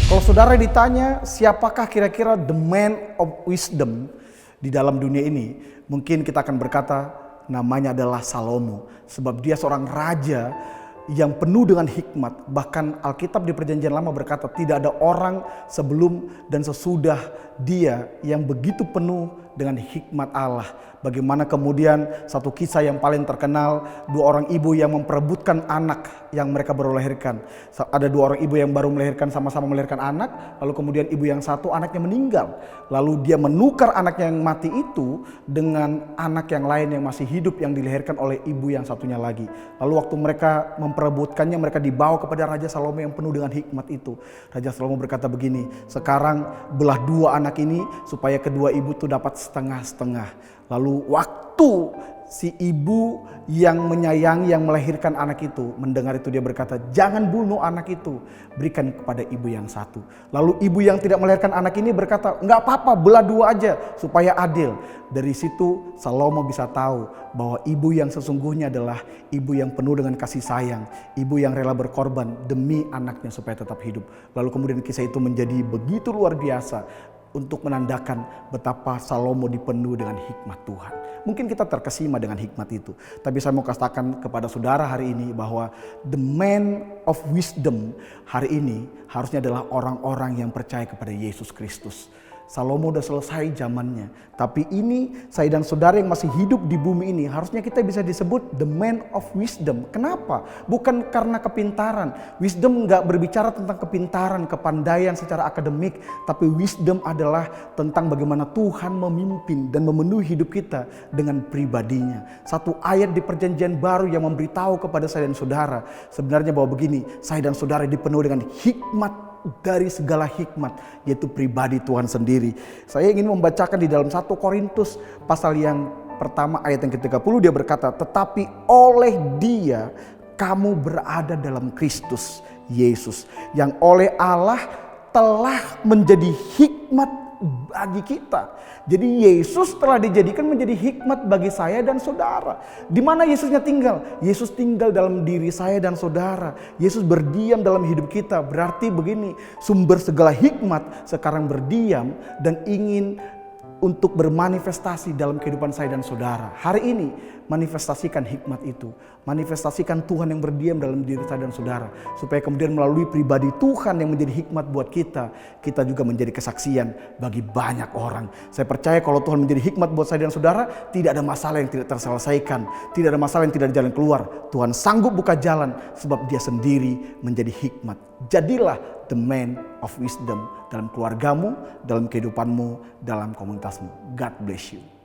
Kalau saudara ditanya siapakah kira-kira the man of wisdom di dalam dunia ini, mungkin kita akan berkata namanya adalah Salomo. Sebab dia seorang raja yang penuh dengan hikmat. Bahkan Alkitab di Perjanjian Lama berkata tidak ada orang sebelum dan sesudah dia yang begitu penuh dengan hikmat Allah. Bagaimana kemudian satu kisah yang paling terkenal, dua orang ibu yang memperebutkan anak yang mereka baru lahirkan. Ada dua orang ibu yang baru melahirkan, sama-sama melahirkan anak, lalu kemudian ibu yang satu anaknya meninggal. Lalu dia menukar anak yang mati itu dengan anak yang lain yang masih hidup yang dilahirkan oleh ibu yang satunya lagi. Lalu waktu mereka memperebutkannya, mereka dibawa kepada Raja Salomo yang penuh dengan hikmat itu. Raja Salomo berkata begini, sekarang belah dua anak ini supaya kedua ibu itu dapat setengah-setengah. Lalu waktu si ibu yang menyayangi, yang melahirkan anak itu mendengar itu, dia berkata, jangan bunuh anak itu, berikan kepada ibu yang satu. Lalu ibu yang tidak melahirkan anak ini berkata, enggak apa-apa, belah dua aja supaya adil. Dari situ Salomo bisa tahu bahwa ibu yang sesungguhnya adalah ibu yang penuh dengan kasih sayang, ibu yang rela berkorban demi anaknya supaya tetap hidup. Lalu kemudian kisah itu menjadi begitu luar biasa untuk menandakan betapa Salomo dipenuhi dengan hikmat Tuhan. Mungkin kita terkesima dengan hikmat itu. Tapi saya mau katakan kepada saudara hari ini bahwa the man of wisdom hari ini harusnya adalah orang-orang yang percaya kepada Yesus Kristus. Salomo udah selesai zamannya. Tapi ini saya dan saudara yang masih hidup di bumi ini, harusnya kita bisa disebut the man of wisdom. Kenapa? Bukan karena kepintaran. Wisdom nggak berbicara tentang kepintaran, kepandaian secara akademik. Tapi wisdom adalah tentang bagaimana Tuhan memimpin dan memenuhi hidup kita dengan pribadinya. Satu ayat di Perjanjian Baru yang memberitahu kepada saya dan saudara sebenarnya bahwa begini, saya dan saudara dipenuhi dengan hikmat dari segala hikmat, yaitu pribadi Tuhan sendiri. Saya ingin membacakan di dalam 1 Korintus pasal yang pertama ayat yang ke-30, dia berkata, tetapi oleh dia kamu berada dalam Kristus Yesus, yang oleh Allah telah menjadi hikmat bagi kita. Jadi Yesus telah dijadikan menjadi hikmat bagi saya dan saudara. Di mana Yesusnya tinggal? Yesus tinggal dalam diri saya dan saudara. Yesus berdiam dalam hidup kita. Berarti begini, sumber segala hikmat sekarang berdiam dan ingin untuk bermanifestasi dalam kehidupan saya dan saudara. Hari ini manifestasikan hikmat itu. Manifestasikan Tuhan yang berdiam dalam diri saya dan saudara. Supaya kemudian melalui pribadi Tuhan yang menjadi hikmat buat kita, kita juga menjadi kesaksian bagi banyak orang. Saya percaya kalau Tuhan menjadi hikmat buat saya dan saudara, tidak ada masalah yang tidak terselesaikan. Tidak ada masalah yang tidak ada jalan keluar. Tuhan sanggup buka jalan sebab dia sendiri menjadi hikmat. Jadilah the man of wisdom dalam keluargamu, dalam kehidupanmu, dalam komunitasmu. God bless you.